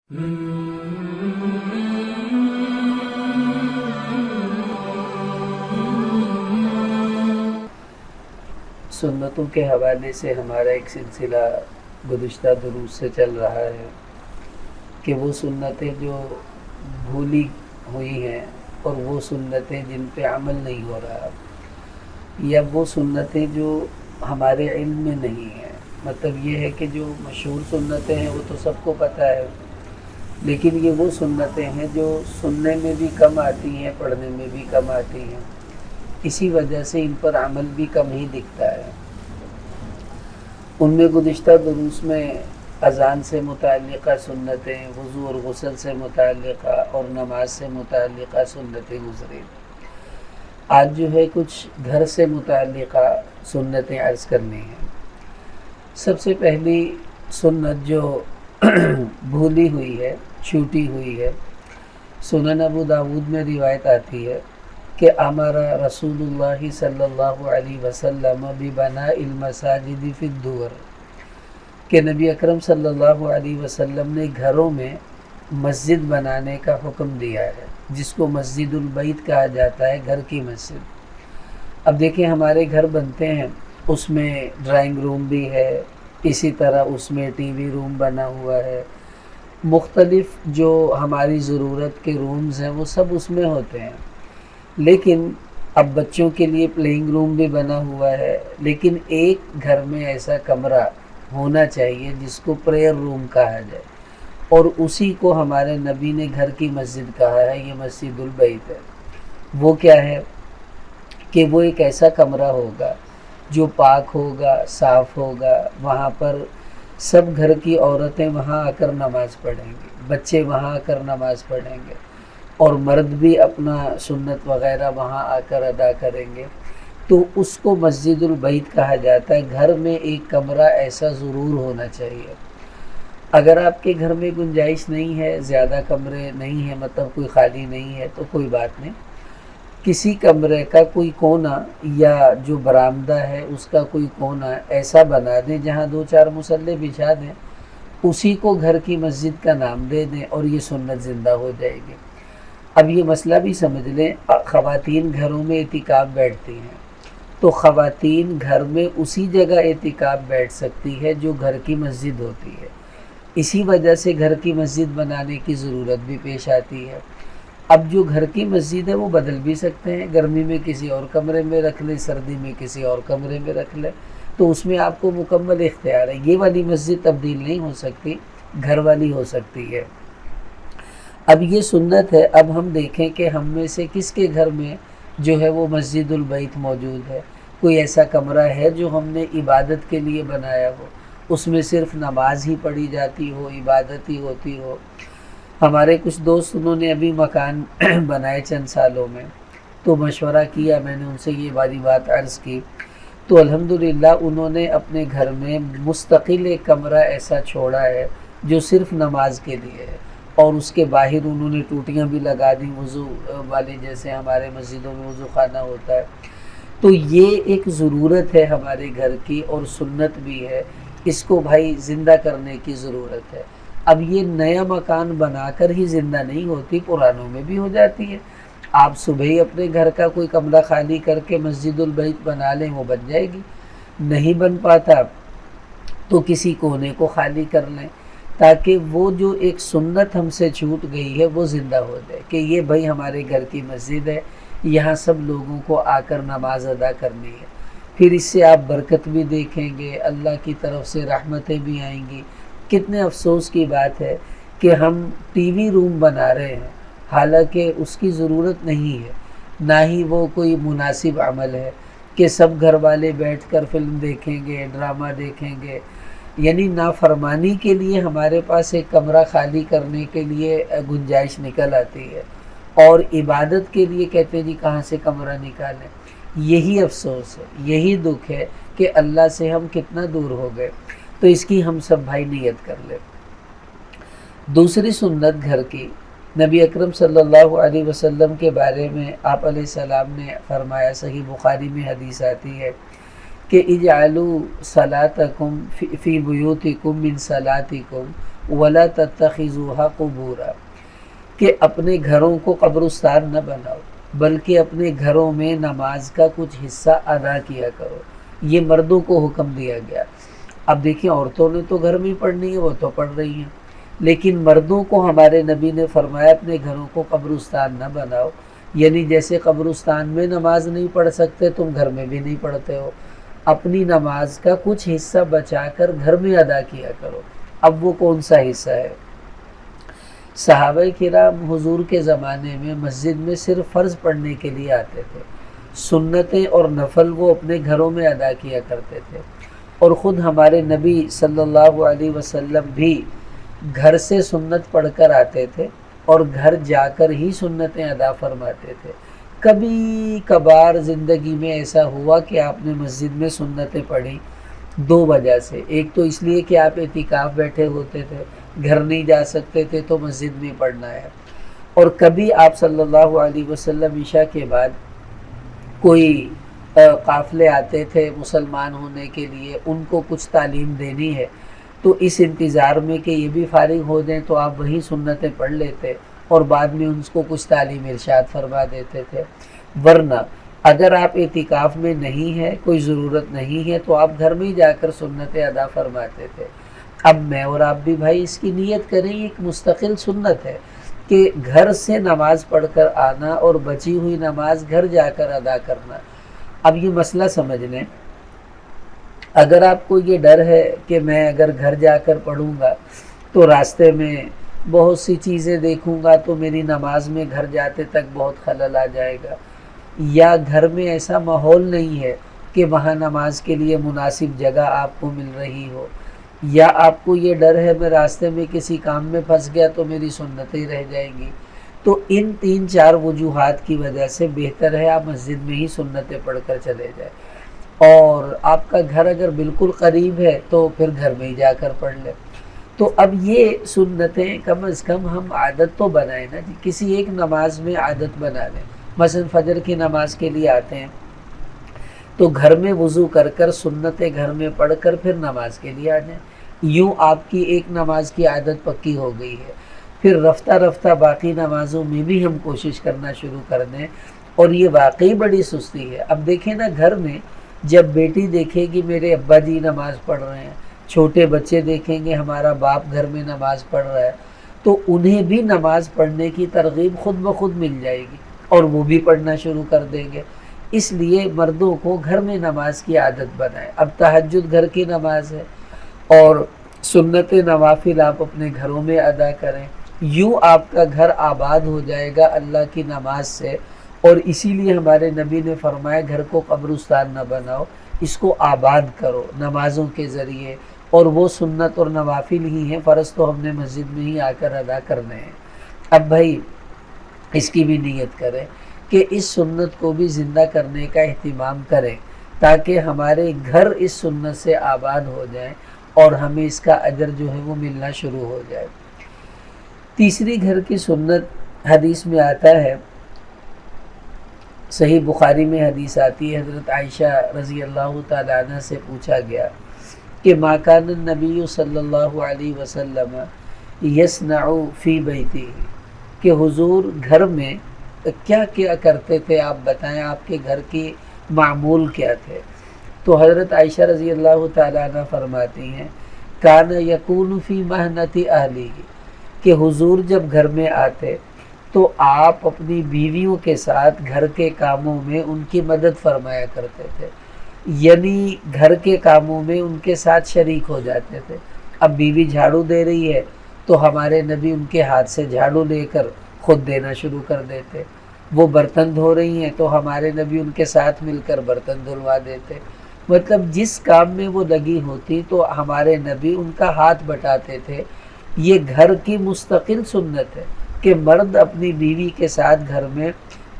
سنتوں کے حوالے سے ہمارا ایک سلسلہ گزشتہ دروس سے چل رہا ہے کہ وہ سنتیں جو بھولی ہوئی ہیں اور وہ سنتیں جن پہ عمل نہیں ہو رہا، یا وہ سنتیں جو ہمارے علم میں نہیں ہیں۔ مطلب یہ ہے کہ جو مشہور سنتیں ہیں وہ تو سب کو پتہ ہے، لیکن یہ وہ سنتیں ہیں جو سننے میں بھی کم آتی ہیں، پڑھنے میں بھی کم آتی ہیں، اسی وجہ سے ان پر عمل بھی کم ہی دکھتا ہے۔ ان میں گزشتہ دروس میں اذان سے متعلقہ سنتیں، وضو اور غسل سے متعلقہ اور نماز سے متعلقہ سنتیں گزری۔ آج جو ہے کچھ گھر سے متعلقہ سنتیں عرض کرنی ہیں۔ سب سے پہلی سنت جو بھولی ہوئی ہے، چھوٹی ہوئی ہے، سنن ابو داود میں روایت آتی ہے کہ امر رسول اللہ صلی اللہ علیہ وسلم ببناء المساجد فی الدور، کہ نبی اکرم صلی اللہ علیہ وسلم نے گھروں میں مسجد بنانے کا حکم دیا ہے، جس کو مسجد البیت کہا جاتا ہے، گھر کی مسجد۔ اب دیکھیں ہمارے گھر بنتے ہیں، اس میں ڈرائنگ روم بھی ہے، اسی طرح اس میں ٹی وی روم بنا ہوا ہے، مختلف جو ہماری ضرورت کے رومز ہیں وہ سب اس میں ہوتے ہیں۔ لیکن اب بچوں کے لیے پلینگ روم بھی بنا ہوا ہے، لیکن ایک گھر میں ایسا کمرہ ہونا چاہیے جس کو پریئر روم کہا جائے، اور اسی کو ہمارے نبی نے گھر کی مسجد کہا ہے، یہ مسجد البیت ہے۔ وہ کیا ہے کہ وہ ایک ایسا کمرہ ہوگا جو پاک ہوگا، صاف ہوگا، وہاں پر سب گھر کی عورتیں وہاں آ کر نماز پڑھیں گی، بچے وہاں آ کر نماز پڑھیں گے، اور مرد بھی اپنا سنت وغیرہ وہاں آ کر ادا کریں گے، تو اس کو مسجد البیت کہا جاتا ہے۔ گھر میں ایک کمرہ ایسا ضرور ہونا چاہیے۔ اگر آپ کے گھر میں گنجائش نہیں ہے، زیادہ کمرے نہیں ہیں، مطلب کوئی خالی نہیں ہے، تو کوئی بات نہیں، کسی کمرے کا کوئی کونا یا جو برآمدہ ہے اس کا کوئی کونا ایسا بنا دیں جہاں 2-4 مصلے بچھا دیں، اسی کو گھر کی مسجد کا نام دے دیں، اور یہ سنت زندہ ہو جائے گی۔ اب یہ مسئلہ بھی سمجھ لیں، خواتین گھروں میں اعتکاف بیٹھتی ہیں، تو خواتین گھر میں اسی جگہ اعتکاف بیٹھ سکتی ہے جو گھر کی مسجد ہوتی ہے، اسی وجہ سے گھر کی مسجد بنانے کی ضرورت بھی پیش آتی ہے۔ اب جو گھر کی مسجد ہے وہ بدل بھی سکتے ہیں، گرمی میں کسی اور کمرے میں رکھ لیں، سردی میں کسی اور کمرے میں رکھ لیں، تو اس میں آپ کو مکمل اختیار ہے۔ یہ والی مسجد تبدیل نہیں ہو سکتی، گھر والی ہو سکتی ہے۔ اب یہ سنت ہے۔ اب ہم دیکھیں کہ ہم میں سے کس کے گھر میں جو ہے وہ مسجد البیت موجود ہے، کوئی ایسا کمرہ ہے جو ہم نے عبادت کے لیے بنایا ہو، اس میں صرف نماز ہی پڑھی جاتی ہو، عبادت ہی ہوتی ہو۔ ہمارے کچھ دوست انہوں نے ابھی مکان بنائے چند سالوں میں، تو مشورہ کیا، میں نے ان سے یہ والی بات عرض کی، تو الحمدللہ انہوں نے اپنے گھر میں مستقل ایک کمرہ ایسا چھوڑا ہے جو صرف نماز کے لیے ہے، اور اس کے باہر انہوں نے ٹوٹیاں بھی لگا دیں وضو والی، جیسے ہمارے مسجدوں میں وضو خانہ ہوتا ہے۔ تو یہ ایک ضرورت ہے ہمارے گھر کی، اور سنت بھی ہے، اس کو بھائی زندہ کرنے کی ضرورت ہے۔ اب یہ نیا مکان بنا کر ہی زندہ نہیں ہوتی، پرانوں میں بھی ہو جاتی ہے۔ آپ صبح ہی اپنے گھر کا کوئی کمرہ خالی کر کے مسجد البیت بنا لیں، وہ بن جائے گی۔ نہیں بن پاتا تو کسی کونے کو خالی کر لیں، تاکہ وہ جو ایک سنت ہم سے چھوٹ گئی ہے وہ زندہ ہو جائے، کہ یہ بھائی ہمارے گھر کی مسجد ہے، یہاں سب لوگوں کو آ کر نماز ادا کرنی ہے۔ پھر اس سے آپ برکت بھی دیکھیں گے، اللہ کی طرف سے رحمتیں بھی آئیں گی۔ کتنے افسوس کی بات ہے کہ ہم ٹی وی روم بنا رہے ہیں، حالانکہ اس کی ضرورت نہیں ہے، نہ ہی وہ کوئی مناسب عمل ہے کہ سب گھر والے بیٹھ کر فلم دیکھیں گے، ڈرامہ دیکھیں گے۔ یعنی نافرمانی کے لیے ہمارے پاس ایک کمرہ خالی کرنے کے لیے گنجائش نکل آتی ہے، اور عبادت کے لیے کہتے ہیں جی کہاں سے کمرہ نکالیں۔ یہی افسوس ہے، یہی دکھ ہے کہ اللہ سے ہم کتنا دور ہو گئے۔ تو اس کی ہم سب بھائی نیت کر لیں۔ دوسری سنت گھر کی، نبی اکرم صلی اللہ علیہ وسلم کے بارے میں آپ علیہ السلام نے فرمایا، صحیح بخاری میں حدیث آتی ہے کہ اجعلوا صلاتکم فی بیوتکم من صلاتکم وَلَا تَتَّخِذُوهَا قُبُورًا، کہ اپنے گھروں کو قبرستان نہ بناؤ بلکہ اپنے گھروں میں نماز کا کچھ حصہ ادا کیا کرو۔ یہ مردوں کو حکم دیا گیا۔ اب دیکھیں عورتوں نے تو گھر میں پڑھنی ہے، وہ تو پڑھ رہی ہیں، لیکن مردوں کو ہمارے نبی نے فرمایا اپنے گھروں کو قبرستان نہ بناؤ، یعنی جیسے قبرستان میں نماز نہیں پڑھ سکتے تم گھر میں بھی نہیں پڑھتے ہو، اپنی نماز کا کچھ حصہ بچا کر گھر میں ادا کیا کرو۔ اب وہ کون سا حصہ ہے؟ صحابہ کرام حضور کے زمانے میں مسجد میں صرف فرض پڑھنے کے لیے آتے تھے، سنتیں اور نفل وہ اپنے گھروں میں ادا کیا کرتے تھے، اور خود ہمارے نبی صلی اللہ علیہ وسلم بھی گھر سے سنت پڑھ کر آتے تھے اور گھر جا کر ہی سنتیں ادا فرماتے تھے۔ کبھی کبھار زندگی میں ایسا ہوا کہ آپ نے مسجد میں سنتیں پڑھی، دو وجہ سے، ایک تو اس لیے کہ آپ اعتکاف بیٹھے ہوتے تھے، گھر نہیں جا سکتے تھے تو مسجد میں پڑھنا ہے، اور کبھی آپ صلی اللہ علیہ وسلم عشاء کے بعد کوئی قافلے آتے تھے مسلمان ہونے کے لیے، ان کو کچھ تعلیم دینی ہے، تو اس انتظار میں کہ یہ بھی فارغ ہو جائیں تو آپ وہی سنتیں پڑھ لیتے اور بعد میں ان کو کچھ تعلیم ارشاد فرما دیتے تھے۔ ورنہ اگر آپ اعتکاف میں نہیں ہے، کوئی ضرورت نہیں ہے، تو آپ گھر میں ہی جا کر سنتیں ادا فرماتے تھے۔ اب میں اور آپ بھی بھائی اس کی نیت کریں، ایک مستقل سنت ہے کہ گھر سے نماز پڑھ کر آنا اور بچی ہوئی نماز گھر جا کر ادا کرنا۔ اب یہ مسئلہ سمجھ لیں، اگر آپ کو یہ ڈر ہے کہ میں اگر گھر جا کر پڑھوں گا تو راستے میں بہت سی چیزیں دیکھوں گا تو میری نماز میں گھر جاتے تک بہت خلل آ جائے گا، یا گھر میں ایسا ماحول نہیں ہے کہ وہاں نماز کے لیے مناسب جگہ آپ کو مل رہی ہو، یا آپ کو یہ ڈر ہے میں راستے میں کسی کام میں پھنس گیا تو میری سنتیں رہ جائیں گی، تو ان 3-4 وجوہات کی وجہ سے بہتر ہے آپ مسجد میں ہی سنتیں پڑھ کر چلے جائیں، اور آپ کا گھر اگر بالکل قریب ہے تو پھر گھر میں ہی جا کر پڑھ لیں۔ تو اب یہ سنتیں کم از کم ہم عادت تو بنائیں نا جی، کسی ایک نماز میں عادت بنا لیں۔ مثلا فجر کی نماز کے لیے آتے ہیں تو گھر میں وضو کر کر سنتیں گھر میں پڑھ کر پھر نماز کے لیے آ جائیں، یوں آپ کی ایک نماز کی عادت پکی ہو گئی ہے۔ پھر رفتہ رفتہ باقی نمازوں میں بھی ہم کوشش کرنا شروع کر دیں، اور یہ واقعی بڑی سستی ہے۔ اب دیکھیں نا، گھر میں جب بیٹی دیکھے گی میرے ابا جی نماز پڑھ رہے ہیں، چھوٹے بچے دیکھیں گے ہمارا باپ گھر میں نماز پڑھ رہا ہے، تو انہیں بھی نماز پڑھنے کی ترغیب خود بخود مل جائے گی اور وہ بھی پڑھنا شروع کر دیں گے۔ اس لیے مردوں کو گھر میں نماز کی عادت بنائیں۔ اب تہجد گھر کی نماز ہے اور سنت نوافل آپ اپنے گھروں میں ادا کریں، یوں آپ کا گھر آباد ہو جائے گا اللہ کی نماز سے۔ اور اسی لیے ہمارے نبی نے فرمایا گھر کو قبرستان نہ بناؤ، اس کو آباد کرو نمازوں کے ذریعے، اور وہ سنت اور نوافل ہی ہیں، فرض تو ہم نے مسجد میں ہی آ کر ادا کرنے ہیں۔ اب بھائی اس کی بھی نیت کریں کہ اس سنت کو بھی زندہ کرنے کا اہتمام کریں، تاکہ ہمارے گھر اس سنت سے آباد ہو جائیں اور ہمیں اس کا اجر جو ہے وہ ملنا شروع ہو جائے۔ تیسری گھر کی سنت حدیث میں آتا ہے، صحیح بخاری میں حدیث آتی ہے، حضرت عائشہ رضی اللہ تعالیٰ عنہ سے پوچھا گیا کہ ما کان النبی صلی اللہ علیہ وسلم یصنع فی بیتہ، کہ حضور گھر میں کیا کیا کرتے تھے، آپ بتائیں آپ کے گھر کی معمول کیا تھے؟ تو حضرت عائشہ رضی اللہ تعالیٰ عنہ فرماتی ہیں کان یکون فی محنت اہلہ، کہ حضور جب گھر میں آتے تو آپ اپنی بیویوں کے ساتھ گھر کے کاموں میں ان کی مدد فرمایا کرتے تھے، یعنی گھر کے کاموں میں ان کے ساتھ شریک ہو جاتے تھے۔ اب بیوی جھاڑو دے رہی ہے تو ہمارے نبی ان کے ہاتھ سے جھاڑو لے کر خود دینا شروع کر دیتے، وہ برتن دھو رہی ہیں تو ہمارے نبی ان کے ساتھ مل کر برتن دھلوا دیتے، مطلب جس کام میں وہ لگی ہوتی تو ہمارے نبی ان کا ہاتھ بٹاتے تھے۔ یہ گھر کی مستقل سنت ہے کہ مرد اپنی بیوی کے ساتھ گھر میں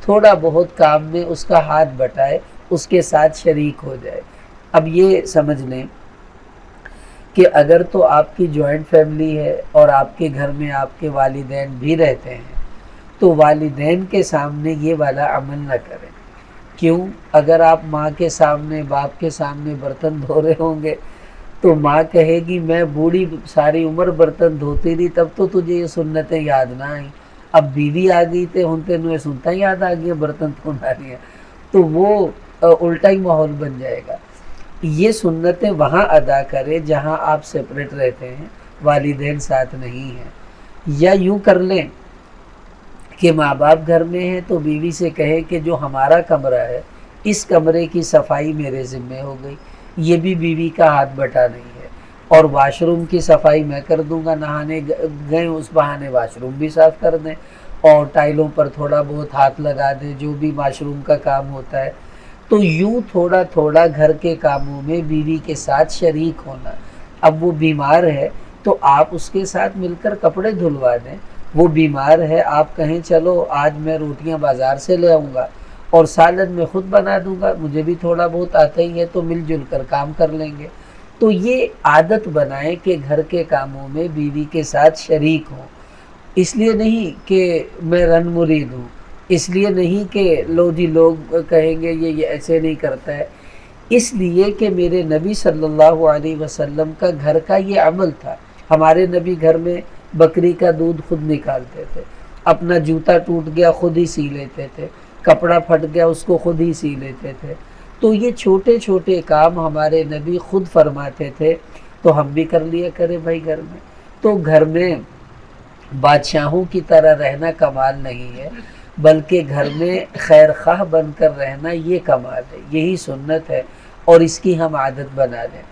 تھوڑا بہت کام میں اس کا ہاتھ بٹائے، اس کے ساتھ شریک ہو جائے۔ اب یہ سمجھ لیں کہ اگر تو آپ کی جوائنٹ فیملی ہے اور آپ کے گھر میں آپ کے والدین بھی رہتے ہیں تو والدین کے سامنے یہ والا عمل نہ کریں۔ کیوں؟ اگر آپ ماں کے سامنے باپ کے سامنے برتن دھو رہے ہوں گے تو ماں کہے گی میں بوڑھی ساری عمر برتن دھوتی رہی تب تو تجھے یہ سنتیں یاد نہ آئیں، اب بیوی آ گئی تے ہن تینوں یہ سنتا یاد آ گیا برتن دھونا رہی ہیں، تو وہ الٹا ہی ماحول بن جائے گا۔ یہ سنتیں وہاں ادا کرے جہاں آپ سپریٹ رہتے ہیں، والدین ساتھ نہیں ہیں، یا یوں کر لیں کہ ماں باپ گھر میں ہیں تو بیوی سے کہے کہ جو ہمارا کمرہ ہے اس کمرے کی صفائی میرے ذمہ ہو گئی، یہ بھی بیوی کا ہاتھ بٹا نہیں ہے، اور واش روم کی صفائی میں کر دوں گا، نہانے گئے اس بہانے واش روم بھی صاف کر دیں، اور ٹائلوں پر تھوڑا بہت ہاتھ لگا دیں، جو بھی واش روم کا کام ہوتا ہے۔ تو یوں تھوڑا تھوڑا گھر کے کاموں میں بیوی کے ساتھ شریک ہونا۔ اب وہ بیمار ہے تو آپ اس کے ساتھ مل کر کپڑے دھلوا دیں، وہ بیمار ہے آپ کہیں چلو آج میں روٹیاں بازار سے لے آؤں گا اور سالن میں خود بنا دوں گا، مجھے بھی تھوڑا بہت آتا ہی ہے تو مل جل کر کام کر لیں گے۔ تو یہ عادت بنائیں کہ گھر کے کاموں میں بیوی کے ساتھ شریک ہوں، اس لیے نہیں کہ میں رن مرید ہوں، اس لیے نہیں کہ لو جی لوگ کہیں گے یہ ایسے نہیں کرتا ہے، اس لیے کہ میرے نبی صلی اللہ علیہ وسلم کا گھر کا یہ عمل تھا۔ ہمارے نبی گھر میں بکری کا دودھ خود نکالتے تھے، اپنا جوتا ٹوٹ گیا خود ہی سی لیتے تھے، کپڑا پھٹ گیا اس کو خود ہی سی لیتے تھے۔ تو یہ چھوٹے چھوٹے کام ہمارے نبی خود فرماتے تھے، تو ہم بھی کر لیا کریں بھائی گھر میں۔ تو گھر میں بادشاہوں کی طرح رہنا کمال نہیں ہے، بلکہ گھر میں خیر خواہ بن کر رہنا یہ کمال ہے، یہی سنت ہے، اور اس کی ہم عادت بنا لیں۔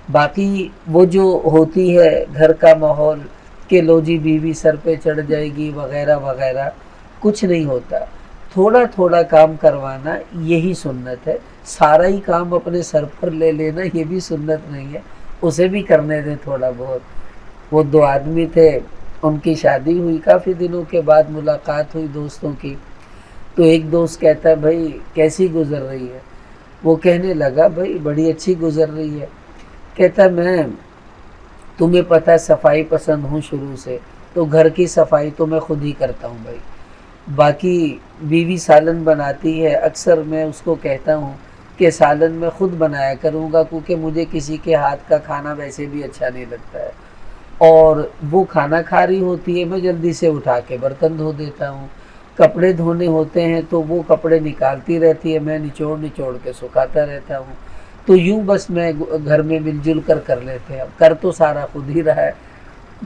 باقی وہ جو ہوتی ہے گھر کا ماحول کہ لو جی بیوی سر پہ چڑھ جائے گی وغیرہ وغیرہ، کچھ نہیں ہوتا، تھوڑا تھوڑا کام کروانا یہی سنت ہے۔ سارا ہی کام اپنے سر پر لے لینا یہ بھی سنت نہیں ہے، اسے بھی کرنے دیں تھوڑا بہت۔ وہ دو آدمی تھے، ان کی شادی ہوئی، کافی دنوں کے بعد ملاقات ہوئی دوستوں کی، تو ایک دوست کہتا ہے بھائی کیسی گزر رہی ہے؟ وہ کہنے لگا بھائی بڑی اچھی گزر رہی ہے۔ کہتا میں تمہیں پتہ صفائی پسند ہوں شروع سے، تو گھر کی صفائی تو میں خود ہی کرتا ہوں بھائی، باقی بیوی سالن بناتی ہے، اکثر میں اس کو کہتا ہوں کہ سالن میں خود بنایا کروں گا کیونکہ مجھے کسی کے ہاتھ کا کھانا ویسے بھی اچھا نہیں لگتا ہے، اور وہ کھانا کھا رہی ہوتی ہے میں جلدی سے اٹھا کے برتن دھو دیتا ہوں، کپڑے دھونے ہوتے ہیں تو وہ کپڑے نکالتی رہتی ہے، میں نچوڑ نچوڑ کے سکھاتا رہتا ہوں۔ تو یوں بس میں گھر میں مل جل کر لیتے ہیں، اب کر تو سارا خود ہی رہا ہے۔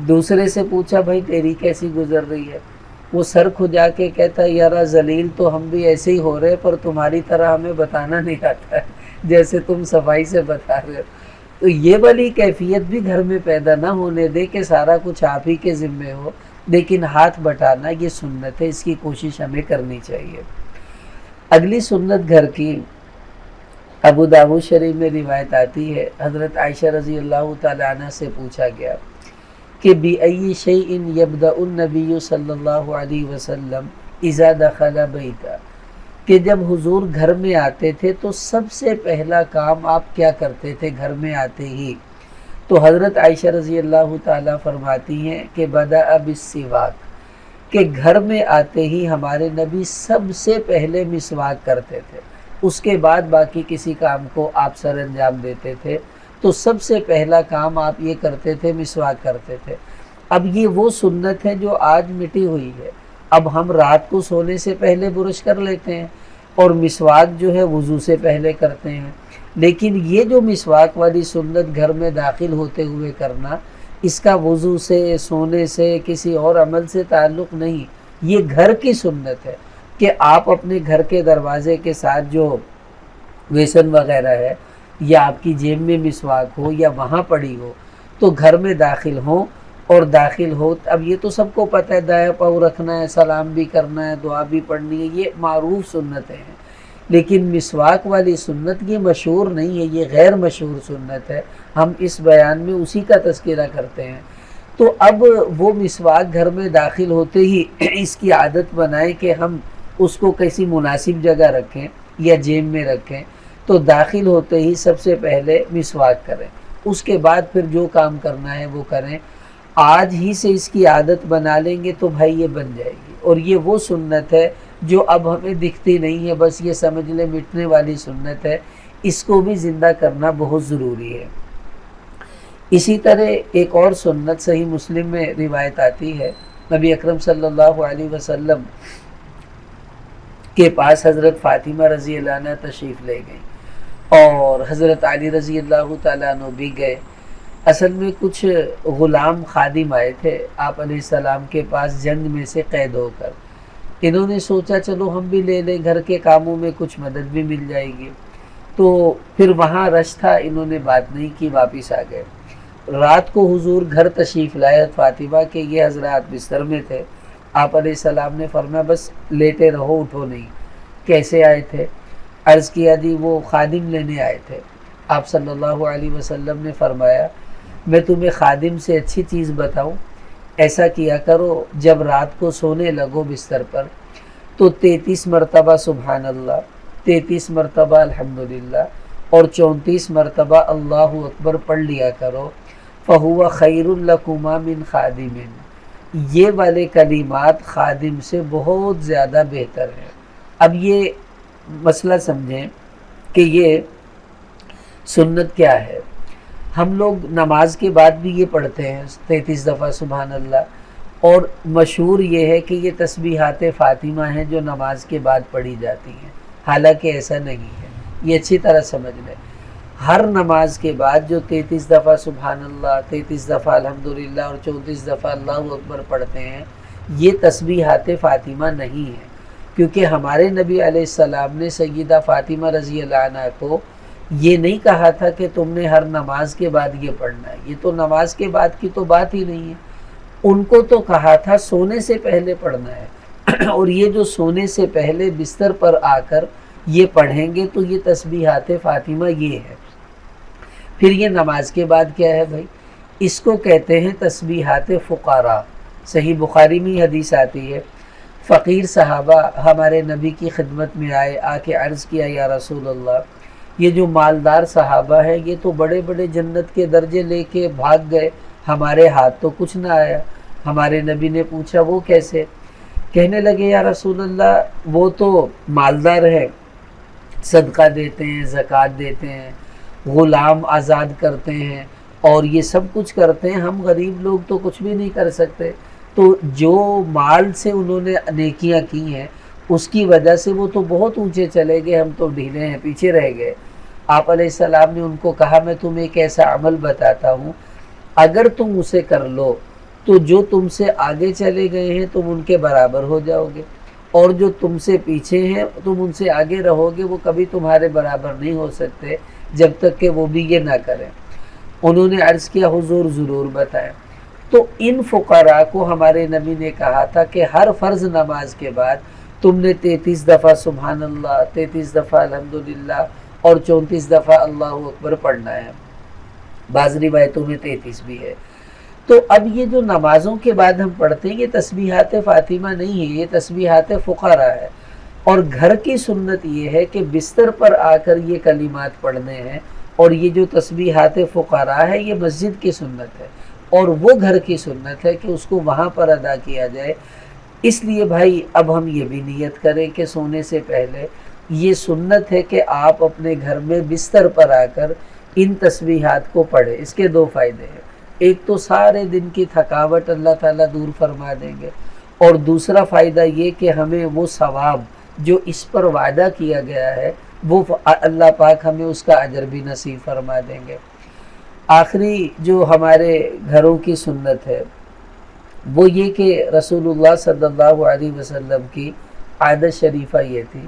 دوسرے سے پوچھا بھائی تیری کیسی گزر رہی ہے؟ وہ سر کھجا کے کہتا ہے یارا ذلیل تو ہم بھی ایسے ہی ہو رہے پر تمہاری طرح ہمیں بتانا نہیں آتا ہے جیسے تم صفائی سے بتا رہے ہو۔ تو یہ والی کیفیت بھی گھر میں پیدا نہ ہونے دے کہ سارا کچھ آپ ہی کے ذمے ہو، لیکن ہاتھ بٹانا یہ سنت ہے، اس کی کوشش ہمیں کرنی چاہیے۔ اگلی سنت گھر کی ابو داؤد شریف میں روایت آتی ہے، حضرت عائشہ رضی اللہ تعالی عنہ سے پوچھا گیا کہ بِأَيِّ شَيْءٍ يَبْدَأُ النَّبِيُّ صلی اللہ علیہ وسلم اذا دخل بیتا، کہ جب حضور گھر میں آتے تھے تو سب سے پہلا کام آپ کیا کرتے تھے گھر میں آتے ہی؟ تو حضرت عائشہ رضی اللہ تعالیٰ فرماتی ہیں کہ بدأ بالسواک، کہ گھر میں آتے ہی ہمارے نبی سب سے پہلے مسواک کرتے تھے، اس کے بعد باقی کسی کام کو آپ سر انجام دیتے تھے، تو سب سے پہلا کام آپ یہ کرتے تھے مسواک کرتے تھے۔ اب یہ وہ سنت ہے جو آج مٹی ہوئی ہے، اب ہم رات کو سونے سے پہلے برش کر لیتے ہیں اور مسواک جو ہے وضو سے پہلے کرتے ہیں، لیکن یہ جو مسواک والی سنت گھر میں داخل ہوتے ہوئے کرنا، اس کا وضو سے، سونے سے، کسی اور عمل سے تعلق نہیں، یہ گھر کی سنت ہے کہ آپ اپنے گھر کے دروازے کے ساتھ جو بیسن وغیرہ ہے یا آپ کی جیب میں مسواک ہو یا وہاں پڑی ہو تو گھر میں داخل ہوں، اور داخل ہو اب یہ تو سب کو پتہ ہے دایاں پاؤں رکھنا ہے، سلام بھی کرنا ہے، دعا بھی پڑھنی ہے، یہ معروف سنتیں ہیں، لیکن مسواک والی سنت یہ مشہور نہیں ہے، یہ غیر مشہور سنت ہے، ہم اس بیان میں اسی کا تذکرہ کرتے ہیں۔ تو اب وہ مسواک گھر میں داخل ہوتے ہی اس کی عادت بنائیں کہ ہم اس کو کسی مناسب جگہ رکھیں یا جیب میں رکھیں، تو داخل ہوتے ہی سب سے پہلے مسواک کریں، اس کے بعد پھر جو کام کرنا ہے وہ کریں۔ آج ہی سے اس کی عادت بنا لیں گے تو بھائی یہ بن جائے گی، اور یہ وہ سنت ہے جو اب ہمیں دکھتی نہیں ہے، بس یہ سمجھ لیں مٹنے والی سنت ہے، اس کو بھی زندہ کرنا بہت ضروری ہے۔ اسی طرح ایک اور سنت صحیح مسلم میں روایت آتی ہے، نبی اکرم صلی اللہ علیہ وسلم کے پاس حضرت فاطمہ رضی اللہ عنہ تشریف لے گئی اور حضرت علی رضی اللہ تعالیٰ عنہ بھی گئے۔ اصل میں کچھ غلام خادم آئے تھے آپ علیہ السلام کے پاس جنگ میں سے قید ہو کر، انہوں نے سوچا چلو ہم بھی لے لیں، گھر کے کاموں میں کچھ مدد بھی مل جائے گی، تو پھر وہاں رش تھا، انہوں نے بات نہیں کی، واپس آ گئے۔ رات کو حضور گھر تشریف لائے فاطمہ کے، یہ حضرات بستر میں تھے، آپ علیہ السلام نے فرمایا بس لیٹے رہو، اٹھو نہیں۔ کیسے آئے تھے؟ عرض کیا جی وہ خادم لینے آئے تھے۔ آپ صلی اللہ علیہ وسلم نے فرمایا میں تمہیں خادم سے اچھی چیز بتاؤں، ایسا کیا کرو جب رات کو سونے لگو بستر پر تو 33 مرتبہ سبحان اللہ، 33 مرتبہ الحمدللہ اور 34 مرتبہ اللہ اکبر پڑھ لیا کرو، فَهُوَ خَيْرٌ لَكُمَا مِنْ خَادِمٍ، یہ والے کلمات خادم سے بہت زیادہ بہتر ہیں۔ اب یہ مسئلہ سمجھیں کہ یہ سنت کیا ہے۔ ہم لوگ نماز کے بعد بھی یہ پڑھتے ہیں 33 دفعہ سبحان اللہ، اور مشہور یہ ہے کہ یہ تسبیحات فاطمہ ہیں جو نماز کے بعد پڑھی جاتی ہیں، حالانکہ ایسا نہیں ہے، یہ اچھی طرح سمجھ لیں۔ ہر نماز کے بعد جو 33 دفعہ سبحان اللہ، 33 دفعہ الحمدللہ اور 34 دفعہ اللہ اکبر پڑھتے ہیں، یہ تسبیحات فاطمہ نہیں ہے، کیونکہ ہمارے نبی علیہ السلام نے سیدہ فاطمہ رضی اللہ عنہ کو یہ نہیں کہا تھا کہ تم نے ہر نماز کے بعد یہ پڑھنا ہے، یہ تو نماز کے بعد کی تو بات ہی نہیں ہے، ان کو تو کہا تھا سونے سے پہلے پڑھنا ہے، اور یہ جو سونے سے پہلے بستر پر آ کر یہ پڑھیں گے تو یہ تسبیحات فاطمہ یہ ہے۔ پھر یہ نماز کے بعد کیا ہے بھائی؟ اس کو کہتے ہیں تسبیحات فقراء۔ صحیح بخاری میں حدیث آتی ہے، فقیر صحابہ ہمارے نبی کی خدمت میں آئے، آ کے عرض کیا یا رسول اللہ، یہ جو مالدار صحابہ ہیں یہ تو بڑے بڑے جنت کے درجے لے کے بھاگ گئے، ہمارے ہاتھ تو کچھ نہ آیا۔ ہمارے نبی نے پوچھا وہ کیسے؟ کہنے لگے یا رسول اللہ وہ تو مالدار ہیں، صدقہ دیتے ہیں، زکوٰۃ دیتے ہیں، غلام آزاد کرتے ہیں اور یہ سب کچھ کرتے ہیں، ہم غریب لوگ تو کچھ بھی نہیں کر سکتے، تو جو مال سے انہوں نے نیکیاں کی ہیں اس کی وجہ سے وہ تو بہت اونچے چلے گئے، ہم تو ڈھیلے ہیں، پیچھے رہ گئے۔ آپ علیہ السلام نے ان کو کہا میں تمہیں ایک ایسا عمل بتاتا ہوں، اگر تم اسے کر لو تو جو تم سے آگے چلے گئے ہیں تم ان کے برابر ہو جاؤ گے، اور جو تم سے پیچھے ہیں تم ان سے آگے رہو گے، وہ کبھی تمہارے برابر نہیں ہو سکتے جب تک کہ وہ بھی یہ نہ کریں۔ انہوں نے عرض کیا حضور ضرور بتائیں۔ تو ان فقراء کو ہمارے نبی نے کہا تھا کہ ہر فرض نماز کے بعد تم نے 33 دفعہ سبحان اللہ، 33 دفعہ الحمدللہ اور 34 دفعہ اللہ اکبر پڑھنا ہے، بعض روایتوں میں 33 بھی ہے۔ تو اب یہ جو نمازوں کے بعد ہم پڑھتے ہیں یہ تسبیحات فاطمہ نہیں ہے، یہ تسبیحات فقراء ہے، اور گھر کی سنت یہ ہے کہ بستر پر آ کر یہ کلمات پڑھنے ہیں، اور یہ جو تسبیحات فقراء ہے یہ مسجد کی سنت ہے، اور وہ گھر کی سنت ہے کہ اس کو وہاں پر ادا کیا جائے۔ اس لیے بھائی اب ہم یہ بھی نیت کریں کہ سونے سے پہلے یہ سنت ہے کہ آپ اپنے گھر میں بستر پر آ کر ان تسبیحات کو پڑھیں۔ اس کے دو فائدے ہیں، ایک تو سارے دن کی تھکاوٹ اللہ تعالیٰ دور فرما دیں گے، اور دوسرا فائدہ یہ کہ ہمیں وہ ثواب جو اس پر وعدہ کیا گیا ہے وہ اللہ پاک ہمیں اس کا اجر بھی نصیب فرما دیں گے۔ آخری جو ہمارے گھروں کی سنت ہے وہ یہ کہ رسول اللہ صلی اللہ علیہ وسلم کی عادت شریفہ یہ تھی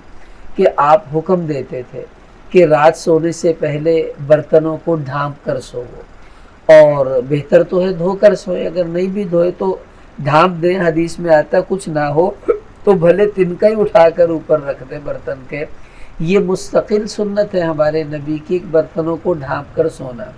کہ آپ حکم دیتے تھے کہ رات سونے سے پہلے برتنوں کو ڈھانپ کر سوؤ، اور بہتر تو ہے دھو کر سوئے، اگر نہیں بھی دھوئے تو ڈھانپ دیں، حدیث میں آتا کچھ نہ ہو تو بھلے تنکا ہی اٹھا کر اوپر رکھ دیں برتن کے۔ یہ مستقل سنت ہے ہمارے نبی کی، برتنوں کو ڈھانپ کر سونا۔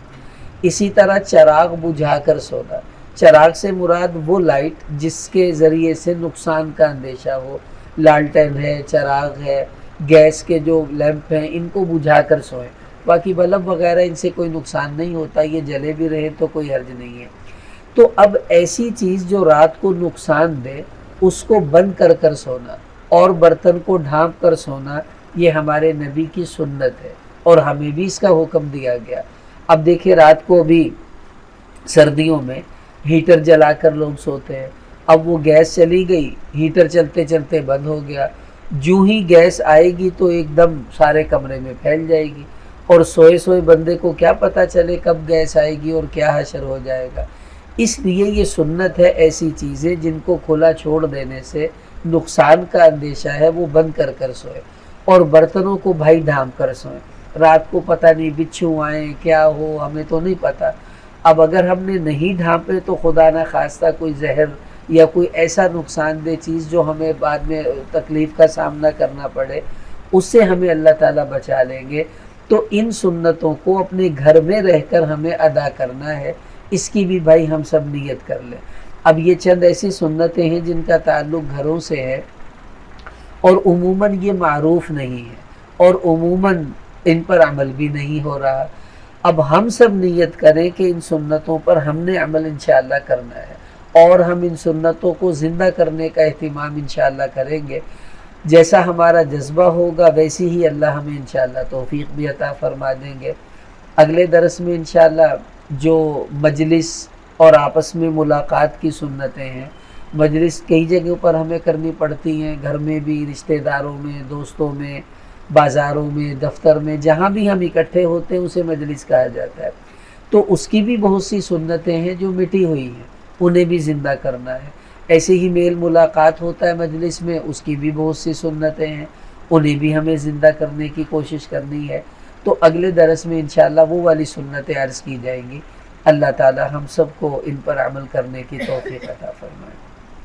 اسی طرح چراغ بجھا کر سونا، چراغ سے مراد وہ لائٹ جس کے ذریعے سے نقصان کا اندیشہ ہو، لالٹین ہے، چراغ ہے، گیس کے جو لیمپ ہیں ان کو بجھا کر سوئیں، باقی بلب وغیرہ ان سے کوئی نقصان نہیں ہوتا، یہ جلے بھی رہے تو کوئی حرج نہیں ہے۔ تو اب ایسی چیز جو رات کو نقصان دے اس کو بند کر کر سونا اور برتن کو ڈھانپ کر سونا یہ ہمارے نبی کی سنت ہے، اور ہمیں بھی اس کا حکم دیا گیا۔ اب دیکھیں رات کو بھی سردیوں میں ہیٹر جلا کر لوگ سوتے ہیں. اب وہ گیس چلی گئی، ہیٹر چلتے چلتے بند ہو گیا، جو ہی گیس آئے گی تو ایک دم سارے کمرے میں پھیل جائے گی، اور سوئے سوئے بندے کو کیا پتہ چلے کب گیس آئے گی اور کیا حشر ہو جائے گا. اس لیے یہ سنت ہے، ایسی چیزیں جن کو کھلا چھوڑ دینے سے نقصان کا اندیشہ ہے وہ بند کر کر سوئے، اور برتنوں کو بھائی ڈھانپ کر سوئیں. رات کو پتہ نہیں بچھو آئیں کیا ہو، ہمیں تو نہیں پتہ. اب اگر ہم نے نہیں ڈھانپے تو خدا نہ خواستہ کوئی زہر یا کوئی ایسا نقصان دہ چیز جو ہمیں بعد میں تکلیف کا سامنا کرنا پڑے، اس سے ہمیں اللہ تعالیٰ بچا لیں گے. تو ان سنتوں کو اپنے گھر میں رہ کر ہمیں ادا کرنا ہے، اس کی بھی بھائی ہم سب نیت کر لیں. اب یہ چند ایسی سنتیں ہیں جن کا تعلق گھروں سے ہے، اور عموماً یہ معروف نہیں ہے، اور عموماً ان پر عمل بھی نہیں ہو رہا. اب ہم سب نیت کریں کہ ان سنتوں پر ہم نے عمل انشاءاللہ کرنا ہے، اور ہم ان سنتوں کو زندہ کرنے کا اہتمام انشاءاللہ کریں گے. جیسا ہمارا جذبہ ہوگا ویسی ہی اللہ ہمیں انشاءاللہ توفیق بھی عطا فرما دیں گے. اگلے درس میں انشاءاللہ جو مجلس اور آپس میں ملاقات کی سنتیں ہیں، مجلس کئی جگہوں پر ہمیں کرنی پڑتی ہیں، گھر میں بھی، رشتہ داروں میں، دوستوں میں، بازاروں میں، دفتر میں، جہاں بھی ہم اکٹھے ہوتے ہیں اسے مجلس کہا جاتا ہے. تو اس کی بھی بہت سی سنتیں ہیں جو مٹی ہوئی ہیں، انہیں بھی زندہ کرنا ہے. ایسے ہی میل ملاقات ہوتا ہے مجلس میں، اس کی بھی بہت سی سنتیں ہیں، انہیں بھی ہمیں زندہ کرنے کی کوشش کرنی ہے. تو اگلے درس میں انشاءاللہ وہ والی سنتیں عرض کی جائیں گی. اللہ تعالی ہم سب کو ان پر عمل کرنے کی توفیق عطا فرمائے.